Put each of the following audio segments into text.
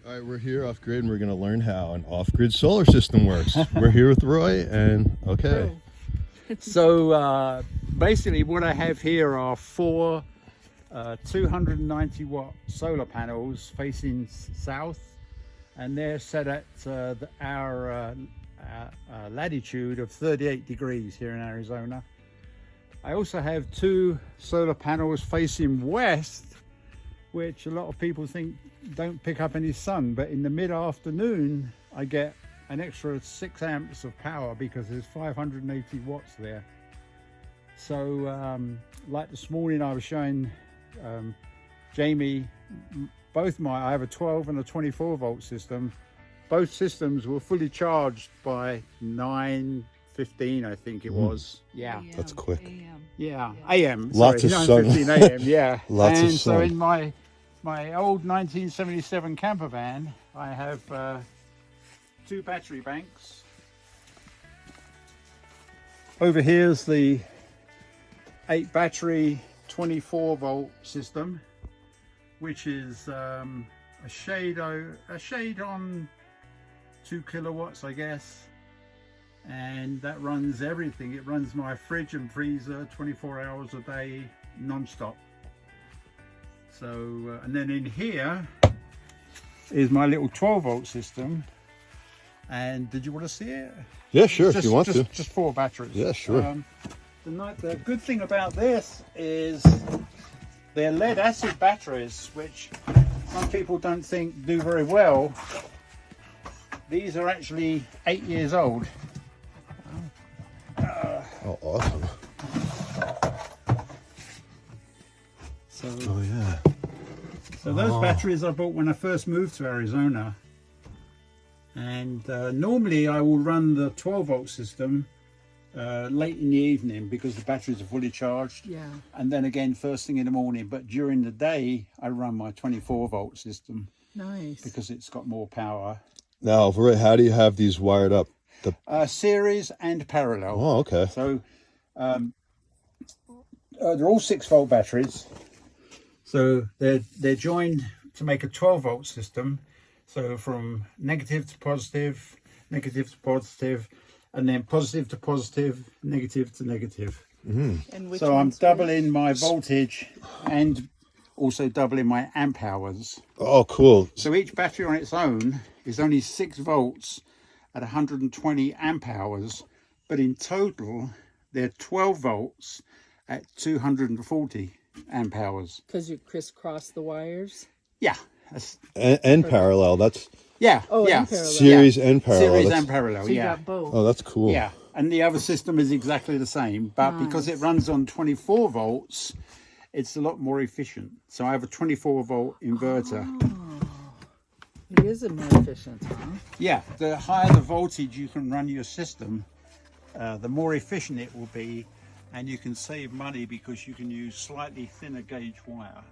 All right, we're here off grid and we're going to learn how an off grid solar system works. We're here with Roy and okay. So basically what I have here are four 290 watt solar panels facing south, and they're set at our latitude of 38 degrees here in Arizona. I also have two solar panels facing west, which a lot of people think don't pick up any sun, but in the mid-afternoon I get an extra 6 amps of power because there's 580 watts there. So like this morning I was showing Jamie I have a 12 and a 24 volt system. Both systems were fully charged by 9:15, I think it was. Yeah, that's quick. yeah, AM. Lots of sun. 9:15 AM. Yeah, Lots and of so sun. in my old 1977 camper van, I have two battery banks. Over here's the 8 battery 24 volt system, which is a shade on 2 kilowatts, I guess, and that runs everything. It runs my fridge and freezer 24 hours a day non-stop. So and then in here is my little 12 volt system. And did you want to see it? Yeah, sure, if you want to. Just 4 batteries. Yeah, sure. The good thing about this is they're lead acid batteries, which some people don't think do very well. These are actually 8 years old. Oh, awesome. Oh, yeah. So those batteries I bought when I first moved to Arizona. And normally I will run the 12 volt system late in the evening because the batteries are fully charged. Yeah. And then again first thing in the morning. But during the day I run my 24 volt system. Nice. Because it's got more power. Now, Roy, how do you have these wired up? Series and parallel. Oh, okay. So they're all 6 volt batteries. So they're joined to make a 12 volt system. So from negative to positive, and then positive to positive, negative to negative. And So I'm doubling my voltage and also doubling my amp hours. Oh, cool. So each battery on its own is only 6 volts at 120 amp hours, but in total they're 12 volts at 240 amp hours. Because you crisscross the wires. Yeah. And parallel. That's Yeah. Oh, yeah. and parallel. series and parallel. Series That's- and parallel, So you yeah. got both. Oh, that's cool. Yeah, and the other system is exactly the same, but because it runs on 24 volts, it's a lot more efficient. So I have a 24 volt inverter. It is a more efficient, huh? Yeah, the higher the voltage you can run your system, the more efficient it will be, and you can save money because you can use slightly thinner gauge wire.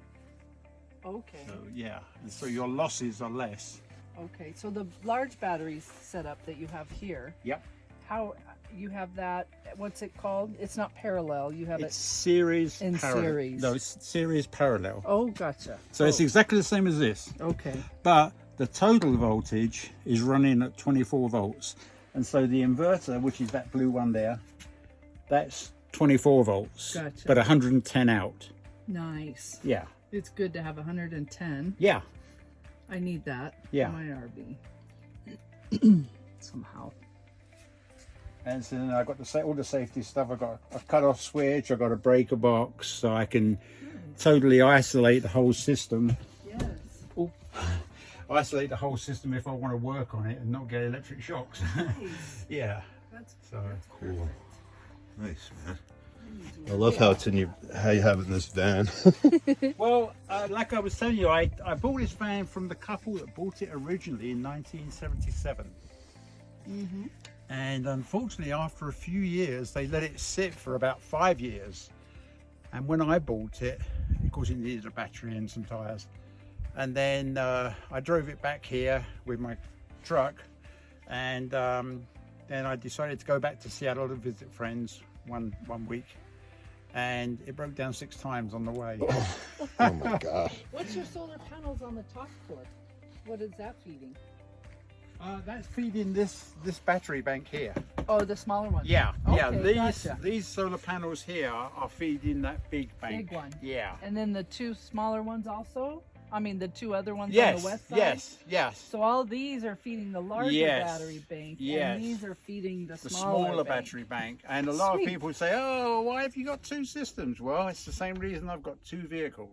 Okay. So yeah, and so your losses are less. Okay. So the large batteries setup that you have here, Yep. how you have that? What's it called? It's not parallel. You have It's it. series In parallel. series. No, it's series parallel. Oh, gotcha. So it's exactly the same as this. Okay. But the total voltage is running at 24 volts. And so the inverter, which is that blue one there, that's 24 volts, Gotcha. but 110 out. Nice. Yeah. It's good to have 110. Yeah. I need that. Yeah. For my RV. Somehow. And so then I got all the safety stuff. I got a cut-off switch. I got a breaker box, so I can totally isolate the whole system. Yes. Isolate the whole system if I want to work on it and not get electric shocks. Nice. Yeah. That's Cool. Nice, man. I love how it's in how you have it in this van. Well, like I was telling you, I bought this van from the couple that bought it originally in 1977. And unfortunately, after a few years, they let it sit for about 5 years. And when I bought it, of course, it needed a battery and some tires. And then I drove it back here with my truck, and then I decided to go back to Seattle to visit friends one week, and it broke down 6 times on the way. Oh my gosh. What's your solar panels on the top for? What is that feeding? That's feeding this battery bank here. Oh, the smaller one. Yeah, yeah. Okay, gotcha. These solar panels here are feeding that big bank. Big one. Yeah. And then the two smaller ones also? I mean, the two other ones on Yes. the west side? Yes. So all these are feeding the larger Yes, battery bank, yes. and these are feeding the The smaller smaller bank. battery bank. And a lot Sweet. of people say, "Oh, why have you got two systems?" Well, it's the same reason I've got two vehicles,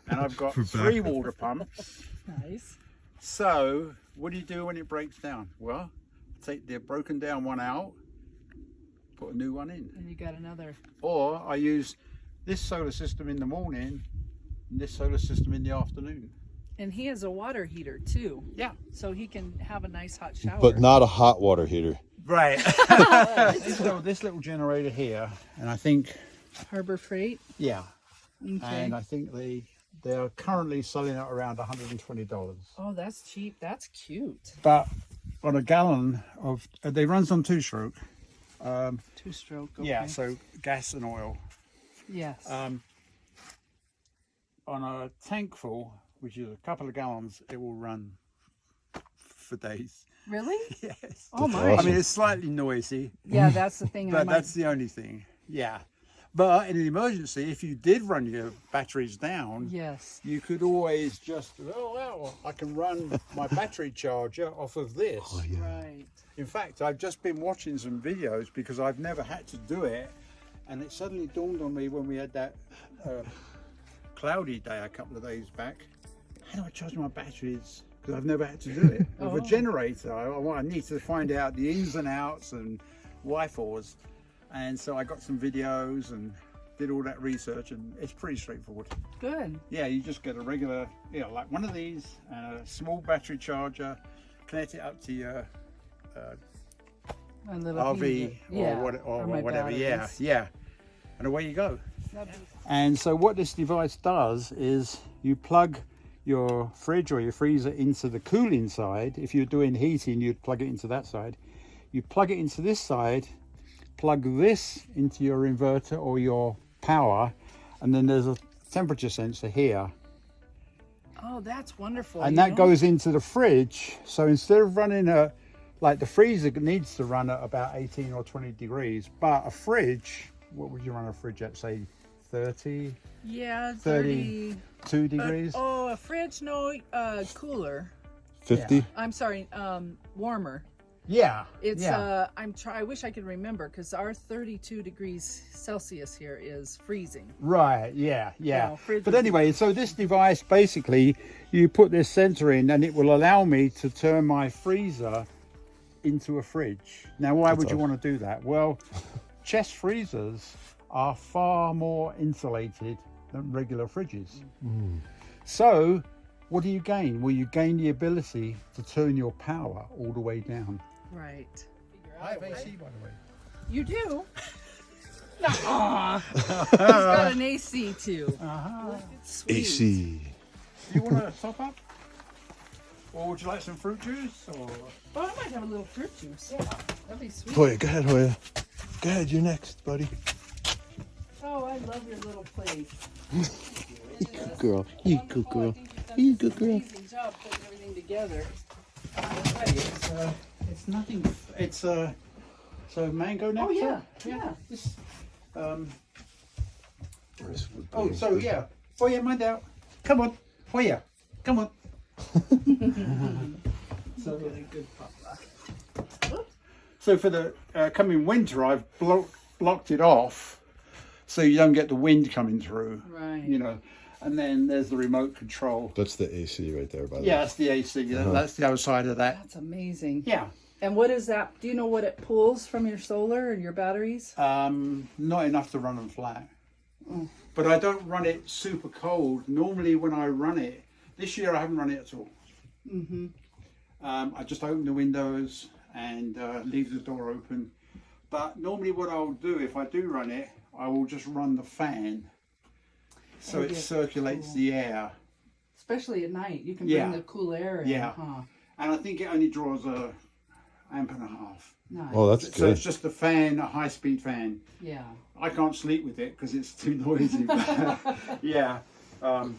and I've got For 3 backup. water pumps. Nice. So, what do you do when it breaks down? Well, take the broken down one out, put a new one in. And you got another. Or I use this solar system in the morning and this solar system in the afternoon. And he has a water heater too, Yeah. so he can have a nice hot shower. But not a hot water heater. Right. this little generator here, and I think, Harbor Freight. yeah, Okay. and I think they're currently selling it around $120. Oh, that's cheap. That's cute. But on a gallon of, they runs on 2-stroke. Two-stroke. Okay. Yeah, so gas and oil. Yes. On a tank full, which is a couple of gallons, it will run for days. Really? Yes. Oh That's my. awesome. I mean, it's slightly noisy, Yeah, that's the thing. I but might. that's the only thing. Yeah. But in an emergency, if you did run your batteries down, Yes. you could always just, oh, well, I can run my battery charger off of this. Oh, yeah. Right. In fact, I've just been watching some videos because I've never had to do it. And it suddenly dawned on me when we had that cloudy day a couple of days back. How do I charge my batteries? Because I've never had to do it. With Oh. a generator, I need to find out the ins and outs and why-fors. And so I got some videos and did all that research, and it's pretty straightforward. Good. Yeah, you just get a regular, like one of these, a small battery charger, connect it up to your A little RV heater. Yeah, or my whatever. batteries. Yeah. And away you go. That'd be- And so what this device does is you plug your fridge or your freezer into the cooling side. If you're doing heating, you'd plug it into that side. You plug it into this side, plug this into your inverter or your power, and then there's a temperature sensor here. Oh, that's wonderful. And you that know? goes into the fridge. So instead of running like the freezer needs to run at about 18 or 20 degrees, but a fridge, what would you run a fridge at, say 30, Yeah, 30. 2 degrees? Oh, a fridge? No, cooler. 50? I'm sorry, warmer. Yeah. It's yeah. I wish I could remember because our 32 degrees Celsius here is freezing. Right, yeah. No, fridge But is- anyway, so this device, basically, you put this sensor in and it will allow me to turn my freezer into a fridge. Now, why would you awesome. want to do that? Well, chest freezers are far more insulated than regular fridges. So, what do you gain? Well, you gain the ability to turn your power all the way down. Right. I have AC, by the way. You do? Aw. He's got an AC too. Sweet. AC. You want to top up? Or would you like some fruit juice? Or Oh, I might have a little fruit juice. Yeah, that'd be sweet. Hoya, go ahead, Hoya. Go ahead, you're next, buddy. Oh, I love your little place. Good girl. You good girl. You good girl. Amazing job putting everything together. it's nothing. It's so mango nectar. Oh yeah, yeah. This, oh, so yeah. Hoya, mind out. Come on, Hoya. Come on. So, Good papa. so for the coming winter, I've blocked it off, so you don't get the wind coming through. Right. You know, and then there's the remote control. That's the AC right there, by the Yeah, way. that's the AC. That's the other side of that. That's amazing. Yeah. And what is that? Do you know what it pulls from your solar and your batteries? Not enough to run them flat. But I don't run it super cold. Normally when I run it, this year I haven't run it at all. I just open the windows and leave the door open. But normally what I'll do, if I do run it, I will just run the fan. So it yeah, circulates cool. the air. Especially at night, you can Yeah. bring the cool air in. Yeah. Huh? And I think it only draws a amp and a half. Nice. Oh, that's So it's good. just a fan, a high-speed fan. Yeah. I can't sleep with it because it's too noisy. But, yeah,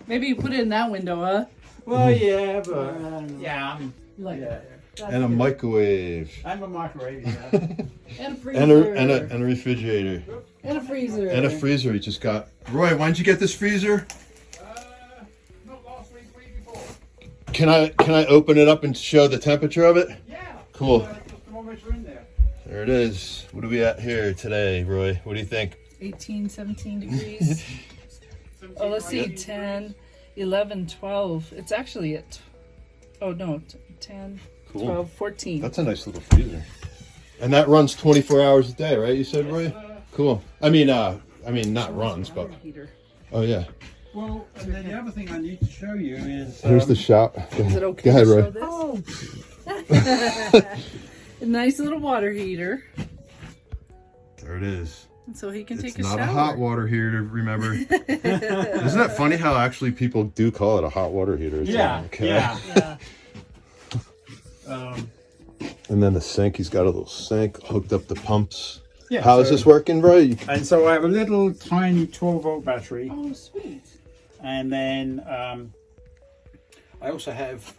Maybe you put it in that window, huh? Well, yeah, but yeah, Like yeah. that's And a good. microwave. And a microwave, yeah. And a freezer. And a refrigerator. And a freezer. And a freezer he just got. Roy, when'd you get this freezer? Not last week, week before. Can I open it up and show the temperature of it? Yeah. Cool. The thermometer in there. There it is. What are we at here today, Roy? What do you think? 18, 17 degrees. Oh, let's see. 10, 11, 12. It's actually at, 10, Cool. 12, 14. That's a nice little freezer. And that runs 24 hours a day, right? You said, Roy? Cool. I mean, not runs, but. Water heater. Oh yeah. Well, and then the other thing I need to show you is. Here's the shop. Is it okay Go ahead, to Roy. show this? Oh. A nice little water heater. There it is. And so he can It's take a not shower. a hot water heater, remember? Isn't that funny how actually people do call it a hot water heater? It's Yeah, like, okay. Yeah. And then the sink, he's got a little sink, hooked up the pumps. Yeah, How is so- this working, Roy? And so I have a little tiny 12-volt battery, Oh, sweet. and then I also have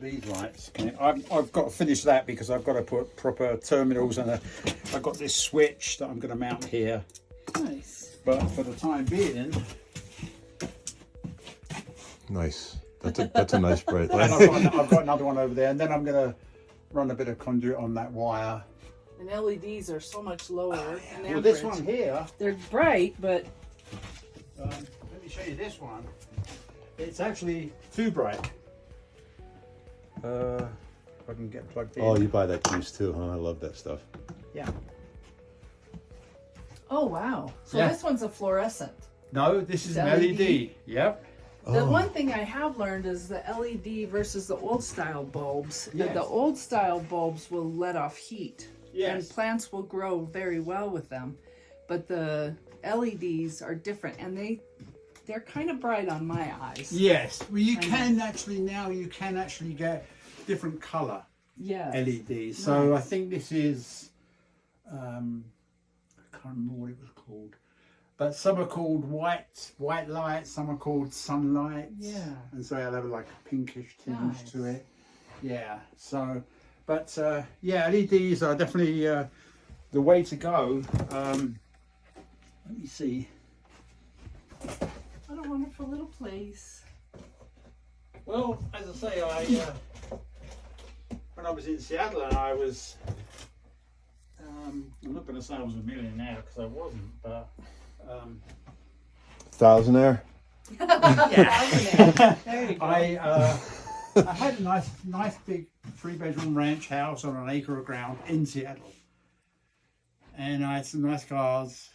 these lights. I've got to finish that because I've got to put proper terminals and I've got this switch that I'm going to mount here. Nice. But for the time being, Nice. That's a nice bright and light. I've got another one over there, and then I'm going to run a bit of conduit on that wire. And LEDs are so much lower. in Well, this amperage. one here, They're bright, but let me show you this one. It's actually too bright. If I can get plugged in. Oh, you buy that juice too, huh? I love that stuff. Yeah. oh wow. So Yeah. this one's a fluorescent. No, this is It's an LED. LED. Yep. The Oh. one thing I have learned is the LED versus the old style bulbs. Yes. The old style bulbs will let off heat. Yes. And plants will grow very well with them. But the LEDs are different and they're kind of bright on my eyes. Yes. Well, you I can actually get different color Yeah. LEDs. So I Nice. think this is, I can't remember what it was called, but some are called white light, some are called sunlight. Yeah. And so they'll have like a pinkish tinge Nice. to it. Yeah. So, but yeah, LEDs are definitely the way to go. Let me see. What a wonderful little place. Well, as I say, when I was in Seattle, and I was, I'm not going to say I was a millionaire because I wasn't, but Thousandaire? yeah, There you go. I had a nice big 3-bedroom ranch house on an acre of ground in Seattle, and I had some nice cars,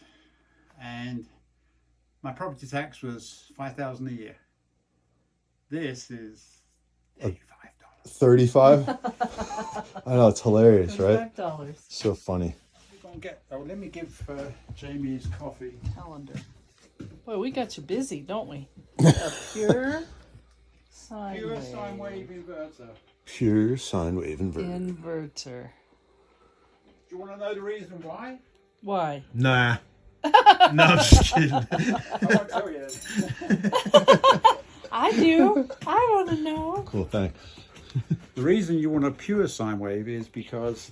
and my property tax was $5,000 a year. This is $85. 35? I know, it's hilarious, right? $5 So funny. Let me give Jamie his coffee. calendar. Boy, we got you busy, don't we? A pure sine Pure wave sine wave inverter. Pure sine wave inverter. inverter. Do you want to know the reason why? Why? Nah. No, I'm just kidding. I won't tell you. I do. I want to know. Cool, thanks. The reason you want a pure sine wave is because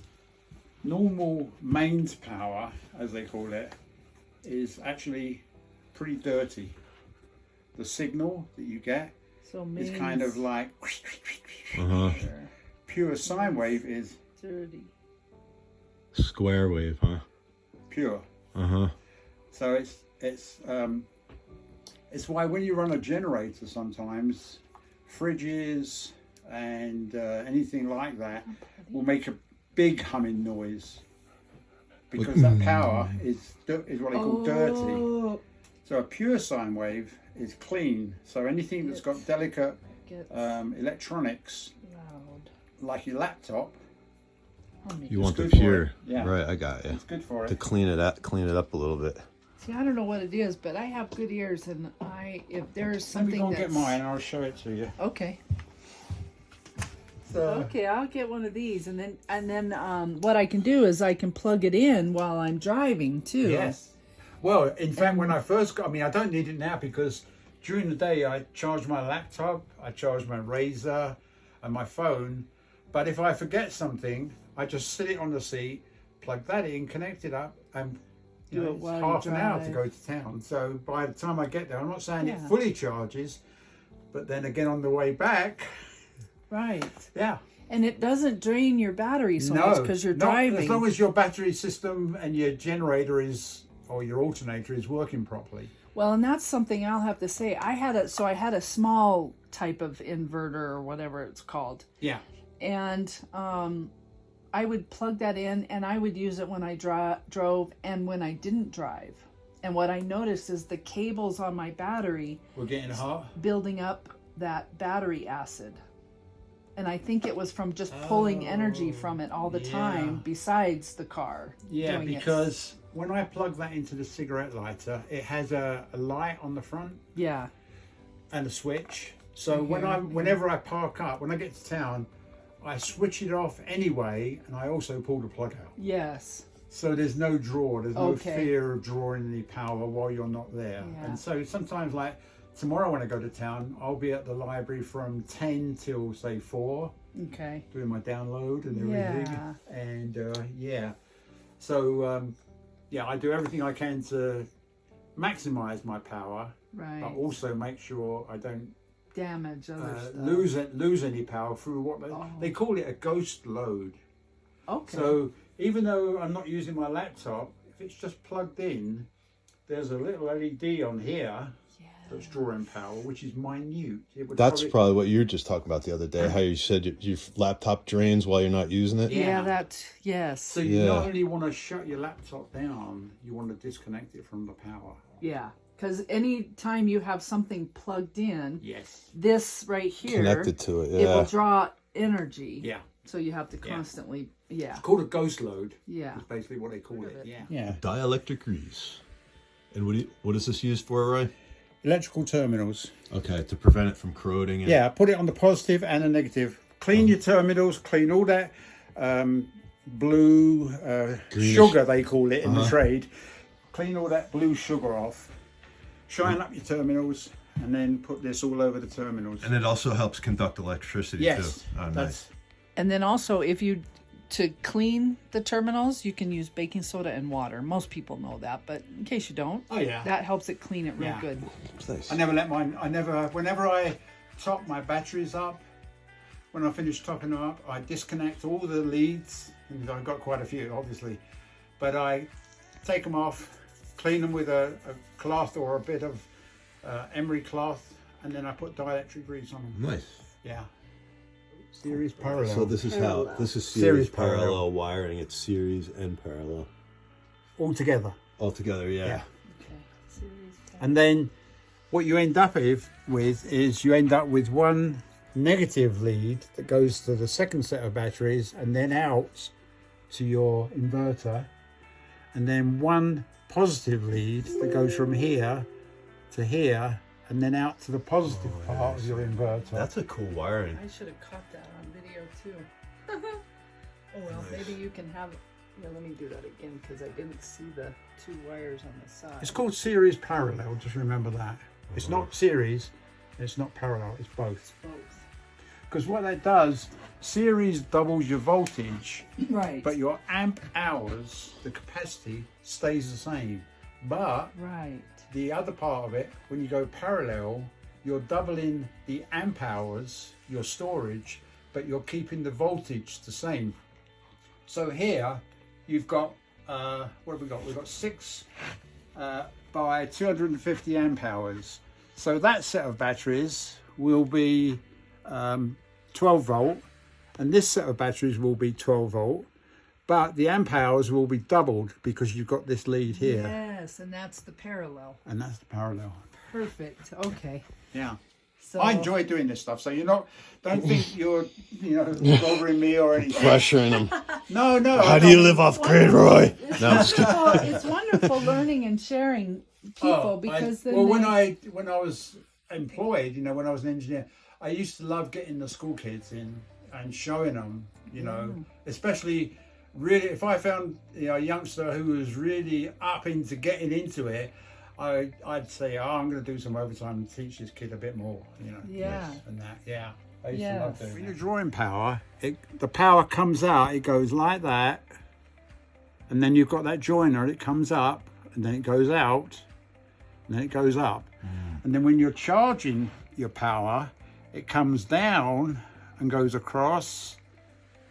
normal mains power, as they call it, is actually pretty dirty. The signal that you get So is kind of like Uh-huh. pure sine wave is dirty. Square wave, huh? pure. Uh-huh. So it's why when you run a generator sometimes fridges and anything like that will make a big humming noise because that power is what they call dirty. Oh, So a pure sine wave is clean. So anything that's got delicate gets electronics loud. like your laptop, You want the good for pure. it. Yeah. Right, I got you. it's good for To it. clean it up a little bit. See, I don't know what it is, but I have good ears, and if there's Let me something go and that's get mine and I'll show it to you. okay. So, Okay, I'll get one of these, and then what I can do is I can plug it in while I'm driving too. yes. Well, in fact, when I first got, I mean, I don't need it now because during the day I charge my laptop, I charge my razor and my phone, but if I forget something, I just sit it on the seat, plug that in, connect it up, and Do it it's while you half an hour to drive. go to town. So by the time I get there, I'm not saying it Yeah. fully charges, but then again on the way back, Right. yeah. And it doesn't drain your battery so much No, because you're not driving. as long as your battery system and your generator or your alternator is working properly. Well, and that's something I'll have to say. I had a small type of inverter or whatever it's called. Yeah. And I would plug that in and I would use it when I drove and when I didn't drive. And what I noticed is the cables on my battery We're getting hot. building up that battery acid. And I think it was from just pulling energy from it all the time, besides the car. Yeah, doing its- because when I plug that into the cigarette lighter, it has a light on the front Yeah. and a switch. So Yeah, whenever I park up, when I get to town, I switch it off anyway, and I also pull the plug out. Yes. So there's no draw, there's no Okay. fear of drawing any power while you're not there. Yeah. And so sometimes, like tomorrow when I go to town, I'll be at the library from 10 till say 4, Okay. doing my download and everything. Yeah. And yeah, so yeah, I do everything I can to maximize my power, Right. but also make sure I don't Damage other stuff. lose any power through what they call it a ghost load. Okay. So even though I'm not using my laptop, if it's just plugged in, there's a little LED on here that's drawing power, which is minute. It would That's probably what you were just talking about the other day. How you said your laptop drains while you're not using it. Yeah, yes. So you Yeah. not only want to shut your laptop down, you want to disconnect it from the power. Yeah. Because any time you have something plugged in, Yes. this right here, Connected to it, it will yeah. draw energy. Yeah. So you have to constantly, It's called a ghost load. yeah. That's basically what they call it. Yeah. Yeah. Dielectric grease. And what is this used for, Roy? Electrical terminals. Okay, to prevent it from corroding. And... Yeah, put it on the positive and the negative. Clean your terminals, clean all that blue Greenish. sugar, they call it in the trade. Clean all that blue sugar off. Shine up your terminals and then put this all over the terminals. And it also helps conduct electricity Yes, too. Oh, nice. that's And then also, to clean the terminals, you can use baking soda and water. Most people know that, but in case you don't, that helps it clean it real good. It's nice. I never let mine. Whenever I top my batteries up, when I finish topping them up, I disconnect all the leads. And I've got quite a few, obviously, but I take them off, clean them with a cloth or a bit of emery cloth, and then I put dielectric grease on them. Nice. Yeah. Series parallel. So this is Series series parallel. parallel wiring. It's series and parallel. all together. All together, yeah. Okay. And then what you end up with is you end up with one negative lead that goes to the second set of batteries and then out to your inverter, and then one positive lead that goes from here to here and then out to the positive part of your inverter. That's a cool wiring. I should have caught that on video too. Oh well, maybe you can have. Yeah, let me do that again because I didn't see the two wires on the side. It's called series parallel, just remember that. It's not series, it's not parallel, it's both. both. Because what that does, series doubles your voltage, Right. but your amp hours, the capacity, stays the same. But right. the other part of it, when you go parallel, you're doubling the amp hours, your storage, but you're keeping the voltage the same. So here, you've got, what have we got? We've got 6 by 250 amp hours. So that set of batteries will be 12 volt, and this set of batteries will be 12 volt, but the amp hours will be doubled because you've got this lead here. Yes, and that's the parallel. And that's the parallel. Perfect. Okay. Yeah. So I enjoy doing this stuff, so don't think you're, bothering me or anything. Pressuring them. No. How do you live off grid, Roy? No, I'm just kidding. Well, it's wonderful learning and sharing people because then when I was employed, when I was an engineer, I used to love getting the school kids in and showing them, especially really if I found a youngster who was really up into getting into it, I'd say, oh, I'm going to do some overtime and teach this kid a bit more, you know. Yeah. And that, yeah. I used Yes. to love doing when you're drawing power, the power comes out, it goes like that, and then you've got that joiner, and it comes up, and then it goes out, and then it goes up. And then when you're charging your power, it comes down and goes across,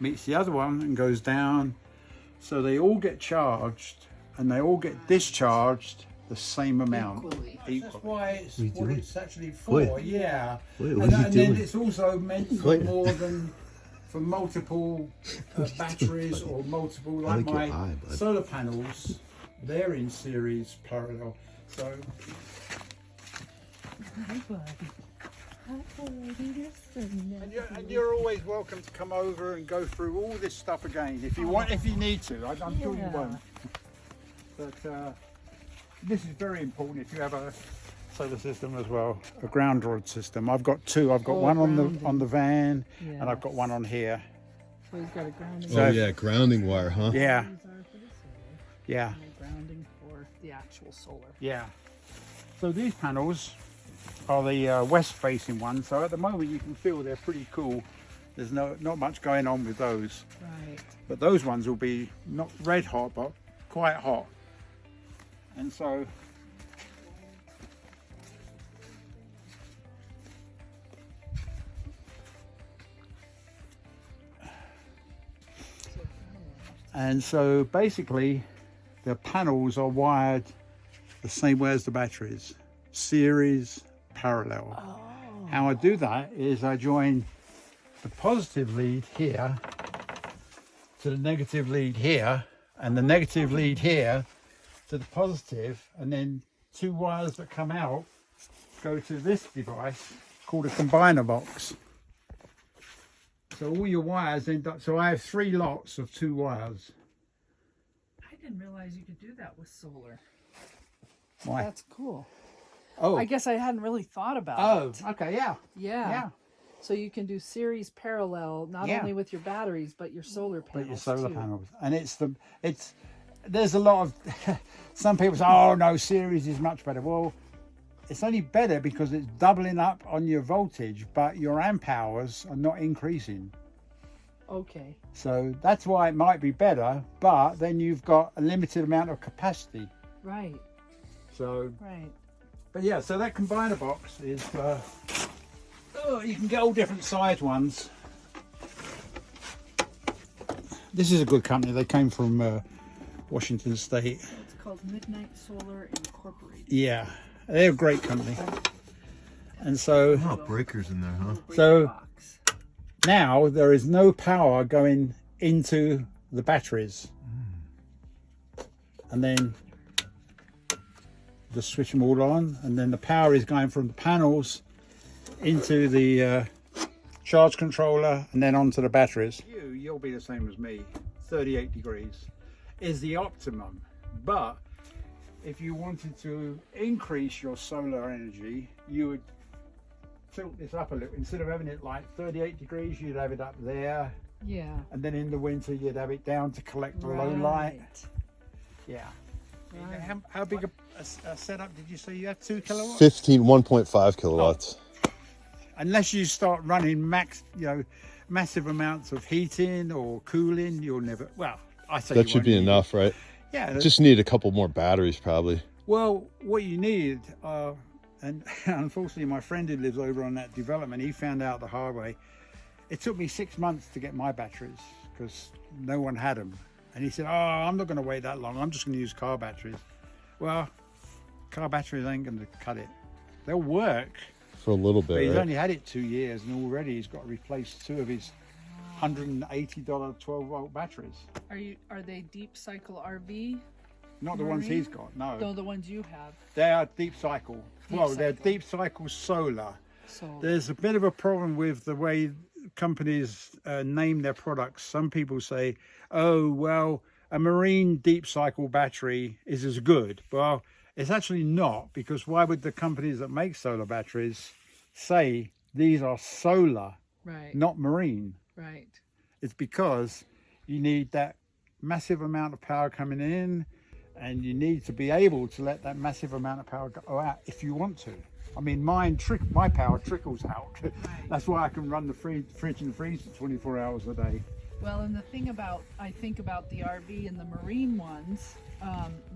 meets the other one and goes down. So they all get charged and they all get discharged the same amount. Equally. That's why it's you what doing? it's actually for, yeah. Wait, And, what are you and doing? then it's also meant for Wait. more than for multiple batteries or multiple, like like your my eye, bud. solar panels, they're in series parallel. So Hi, buddy. Hi, buddy. and you're always welcome to come over and go through all this stuff again if you want, if you need to. I'm sure you Yeah. won't. But this is very important if you have a solar system as well, a ground rod system. I've got two. I've got Oh, one grounding. on the van, and I've got Yes. one on here. So he's got a grounding. So- Oh yeah, grounding wire, huh? Yeah, These are for the solar, yeah, and the grounding for the actual solar. yeah. So these panels are the west-facing ones. So at the moment you can feel they're pretty cool. There's not much going on with those. Right. But those ones will be not red hot, but quite hot. And so basically the panels are wired the same way as the batteries, series parallel. Oh. How I do that is I join the positive lead here to the negative lead here, and the negative lead here to the positive, and then two wires that come out go to this device called a combiner box. So all your wires end up, so I have 3 lots of 2 wires. I didn't realize you could do that with solar. Why? That's cool. Oh, I guess I hadn't really thought about oh, it. okay, yeah, Yeah. yeah. So you can do series parallel, not Yeah. only with your batteries, but your solar panels. But your solar too. panels, and there's a lot of some people say, oh no, series is much better. Well, it's only better because it's doubling up on your voltage, but your amp hours are not increasing. Okay. So that's why it might be better, but then you've got a limited amount of capacity. Right. So, Right. but yeah, so that combiner box is, you can get all different size ones. This is a good company. They came from Washington State. It's called Midnight Solar Incorporated. Yeah, they're a great company. And so Oh, breakers in there, huh? So- Box. now there is no power going into the batteries. And then just switch them all on, and then the power is going from the panels into the charge controller and then onto the batteries. You'll be the same as me. 38 degrees is the optimum, but if you wanted to increase your solar energy, you would tilt this up a little. Instead of having it like 38 degrees, you'd have it up there, Yeah. and then in the winter you'd have it down to collect the low light. Yeah. Right. How big a setup did you say you had? 2 kilowatts? 1.5 kilowatts. Unless you start running massive amounts of heating or cooling, you'll never, well, I say That you should won't be need it. enough, right? Yeah. Just need a couple more batteries, probably. Well, what you need, and unfortunately my friend who lives over on that development, he found out the hard way. It took me 6 months to get my batteries because no one had them. And he said, oh, I'm not going to wait that long. I'm just going to use car batteries. Well, car batteries ain't going to cut it. They'll work, For a little but he's bit, right? only had it 2 years, and already he's got to replace 2 of his $180 12-volt batteries. Are they deep cycle RV? Not the ones Marine? he's got, no. No, the ones you have. They are deep cycle. Deep They're cycle. deep cycle solar. So There's a bit of a problem with the way companies name their products. Some people say, oh, well, a marine deep cycle battery is as good. Well, it's actually not, because why would the companies that make solar batteries say these are solar, right. not marine? Right. It's because you need that massive amount of power coming in, and you need to be able to let that massive amount of power go out if you want to. I mean, my power trickles out. That's why I can run the fridge and freezer 24 hours a day. Well, and the thing about, I think about the RV and the marine ones,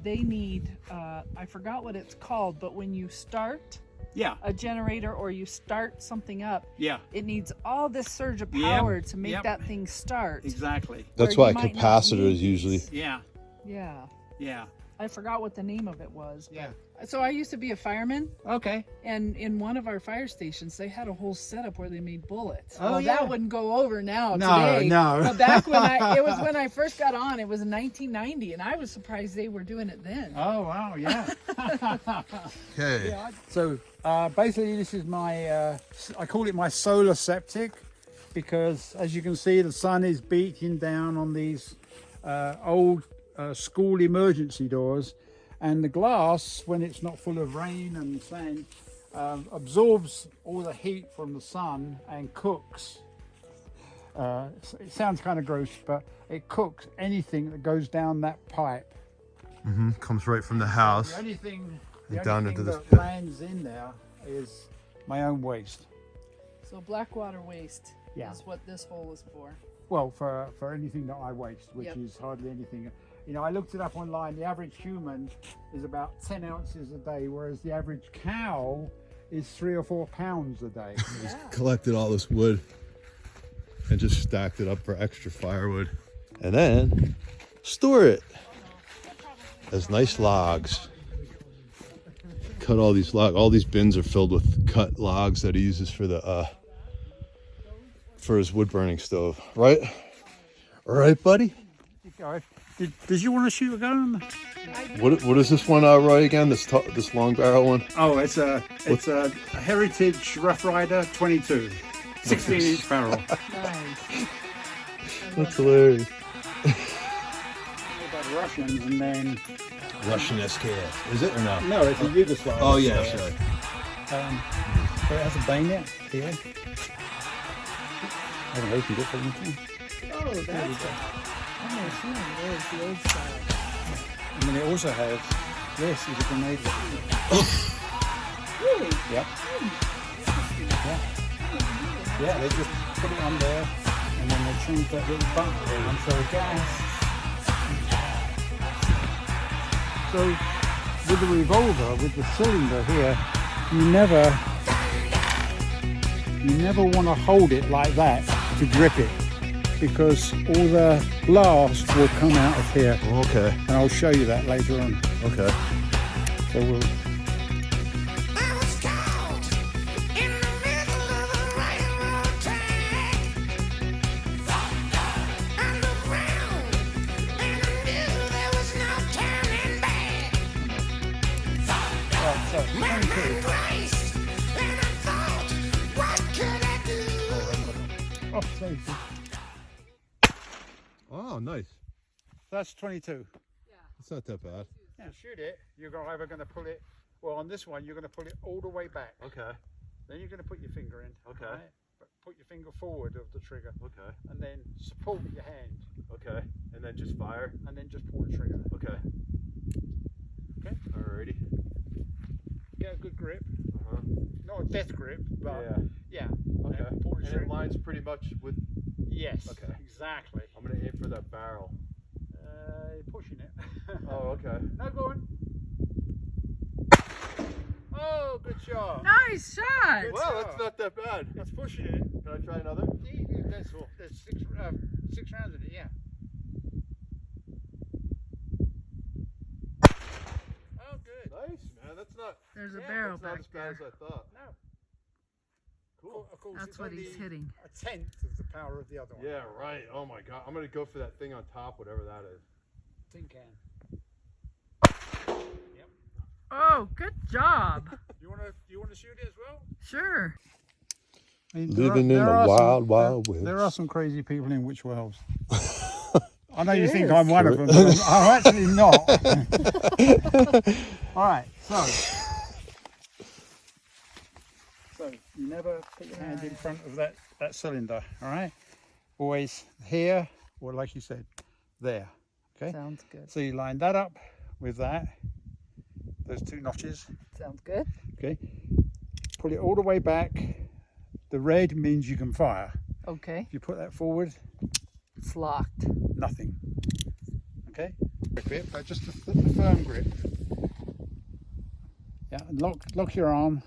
they need, I forgot what it's called, but when you start Yeah, a generator or you start something up, yeah, it needs all this surge of power to make yep. that thing start. exactly. That's Where why you might not capacitors need usually. these. Yeah, Yeah. yeah, I forgot what the name of it was. yeah. So I used to be a fireman, Okay. and in one of our fire stations, they had a whole setup where they made bullets. Oh, well, yeah. that wouldn't go over now No, today. no. But back when it was when I first got on, it was in 1990, and I was surprised they were doing it then. Oh, wow, yeah. Okay. So basically this is my, I call it my solar septic, because as you can see the sun is beating down on these old school emergency doors, and the glass, when it's not full of rain and sand, absorbs all the heat from the sun and cooks. It sounds kind of gross, but it cooks anything that goes down that pipe. Comes right from the house. The only thing, Down into this that pit. lands in there is my own waste. So blackwater waste Yeah. is what this hole is for. Well, for anything that I waste, which Yep. is hardly anything. You know, I looked it up online. The average human is about 10 ounces a day, whereas the average cow is 3 or 4 pounds a day. Yeah. Collected all this wood and just stacked it up for extra firewood, and then store it as nice logs. Cut all these logs. All these bins are filled with cut logs that he uses for the for his wood burning stove. Right? All right, buddy. Did you want to shoot a gun? What is this one, Roy? Again, this long barrel one. Oh, it's a Heritage Rough Rider 22, 16-inch barrel. Nice. That's hilarious. About the Russians, and then Russian SKS. Is it or no? no, it's a Yugoslav. Oh yeah, sorry. So it has a bayonet here. I haven't opened it for anything. Oh, that's it. I've never seen one of those, the old style. And then it also has this is a grenade launcher. Really? Yep. Yeah. Yeah, they just put it on there, and then they change that little button and throw gas. So with the revolver, with the cylinder here, you never want to hold it like that to grip it, because all the blast will come out of here, Okay. and I'll show you that later on. Okay. So we'll I was caught in the middle of a railroad track, underground, and I knew there was no turning back. right, so My mind raced, and I thought, what could I do? oh, sorry. Oh, nice. That's 22. It's not that bad. Yeah, shoot it. You're either going to pull it, well, on this one, you're going to pull it all the way back. Okay. Then you're going to put your finger in. Okay. Right? But put your finger forward of the trigger, Okay. and then support your hand, Okay. And then just fire. and then just pull the trigger. Okay. Okay. Alrighty. Get a good grip. Uh-huh. Not a death grip, but yeah. Okay. And pull the And trigger. it lines pretty much with. Yes. Okay. Exactly. I'm gonna aim for that barrel. You're pushing it. Oh, okay. No, go on. Oh, good shot. Nice shot. Good Wow, shot. that's not that bad. That's pushing it. Can I try another? There's six rounds in it, yeah. Oh, good. Nice, man. That's not. There's a Yeah, barrel That's not back as bad there. as I thought. No. Cool. Of course, That's it's what he's only hitting. a tenth of the power of the other one. Yeah, right. Oh my god. I'm gonna go for that thing on top, whatever that is. Tin can. Oh, good job. You wanna shoot it as well? Sure. Living in the wild, wild west. There are some crazy people in Witch Wells. I know you There think is. I'm one of them, but I'm actually not. All right, so you never put your hand in front of that cylinder, all right? Always here, or like you said, there, okay? Sounds good. So you line that up with that. Those 2 notches. Sounds good. Okay. Pull it all the way back. The red means you can fire. Okay. If you put that forward, It's locked. nothing. Okay. Grip, but just a firm grip. Yeah, and lock your arm.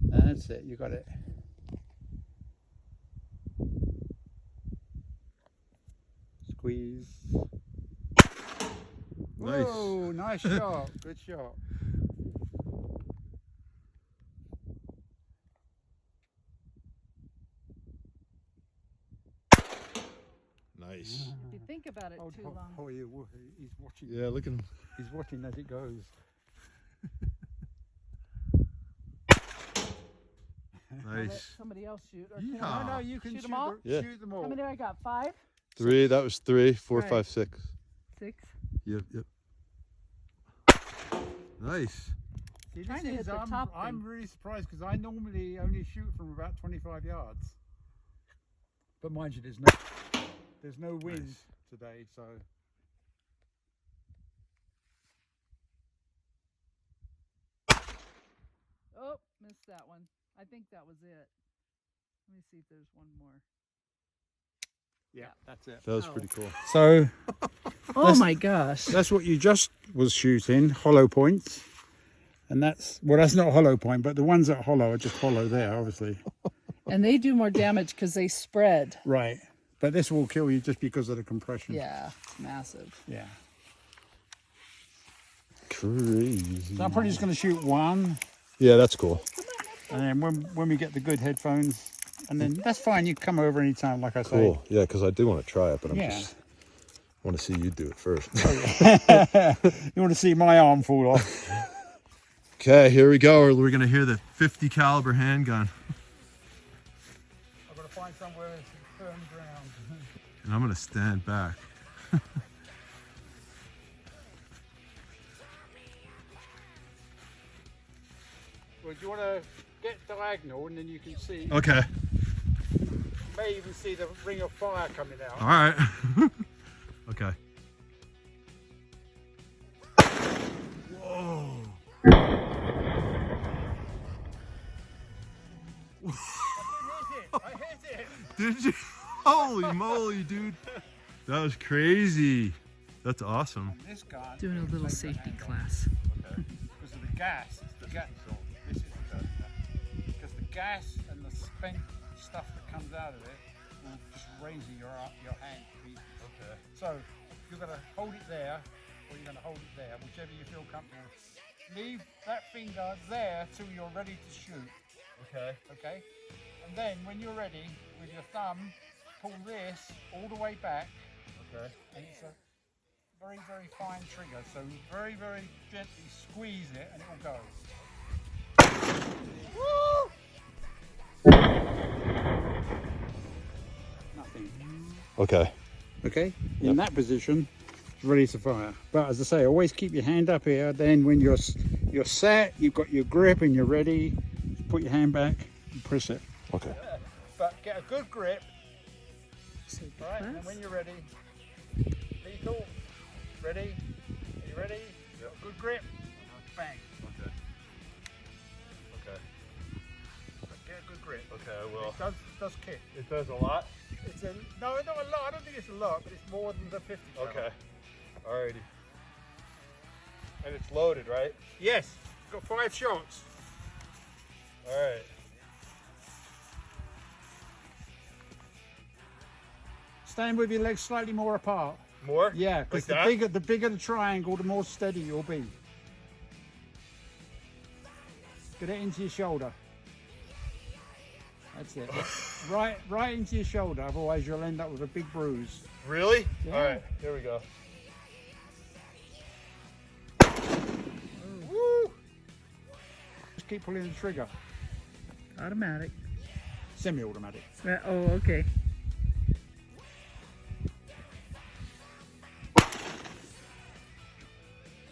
That's it. You got it. Squeeze. Nice. Whoa, nice shot. Good shot. Nice. If you think about it too long. Oh, yeah, he's watching. Yeah, look at him. He's watching as it goes. I'll let Nice. somebody else shoot. Or Yeehaw. No, no, you can Shoot 'em all? Yeah. shoot them How all. many I got? 5? 3. That was 3. 4, Right. 5, 6. 6? Yep. Nice. See, Trying to hit the I'm, top I'm thing. really surprised because I normally only shoot from about 25 yards. But mind you, there's no wind Nice. today, so. Oh, missed that one. I think that was it. Let me see if there's one more. Yeah, that's it. That was Oh. pretty cool. So Oh my gosh. that's what you just was shooting, hollow points. And that's not hollow point, but the ones that hollow are just hollow there, obviously. And they do more damage because they spread. Right. But this will kill you just because of the compression. Yeah, massive. Yeah. Crazy. So I'm probably just going to shoot one. Yeah, that's cool. And then when we get the good headphones, and then that's fine. You can come over anytime, like I say. Cool. Yeah, because I do want to try it, but I Yeah. just want to see you do it first. You want to see my arm fall off? Okay, here we go. We're gonna hear the 50 caliber handgun, I've got to find somewhere firm ground. and I'm gonna stand back. Well, do you want to get diagonal, and then you can see? Okay. You may even see the ring of fire coming out. All right. Okay. Whoa. I hit it. Did you? Holy moly, dude. That was crazy. That's awesome. This guy. Doing a little safety class. Because of the gas. It's the gas. This is because the gas and the spent stuff that comes out of it will just raise your hand. Okay. So you're going to hold it there, or you're going to hold it there, whichever you feel comfortable. Leave that finger there till you're ready to shoot. Okay. Okay? And then when you're ready, with your thumb, pull this all the way back. Okay. And it's a very, very fine trigger. So very, very gently squeeze it and it'll go. Nothing. Okay. Okay? In that position, it's ready to fire. But as I say, always keep your hand up here. Then when you're set, you've got your grip and you're ready, put your hand back and press it. Okay. But get a good grip. Right, and when you're ready, lethal, ready, are you ready? Yep. Good grip, bang. Okay. Okay. Get a good grip. Okay, I will. It does kick. It does a lot. It's a, no, not a lot, I don't think it's a lot, but it's more than the 50 caliber. Okay. Alrighty. And it's loaded, right? Yes, got 5 shots. Alright. Stand with your legs slightly more apart. More? Yeah, because Like that? the bigger the triangle, the more steady you'll be. Get it into your shoulder. That's it. right into your shoulder, otherwise you'll end up with a big bruise. Really? Yeah. Alright, here we go. Woo! Just keep pulling the trigger. Automatic. Semi-automatic. Oh, okay.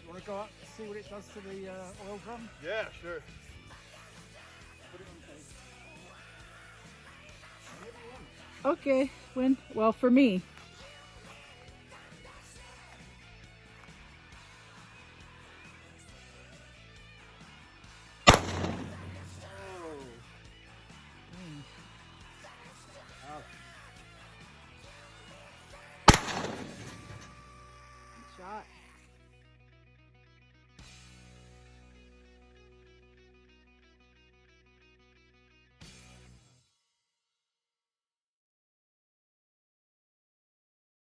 You want to go up and see what it does to the oil drum? Yeah, sure. Put it on tape. Okay. When? Well, for me. hot.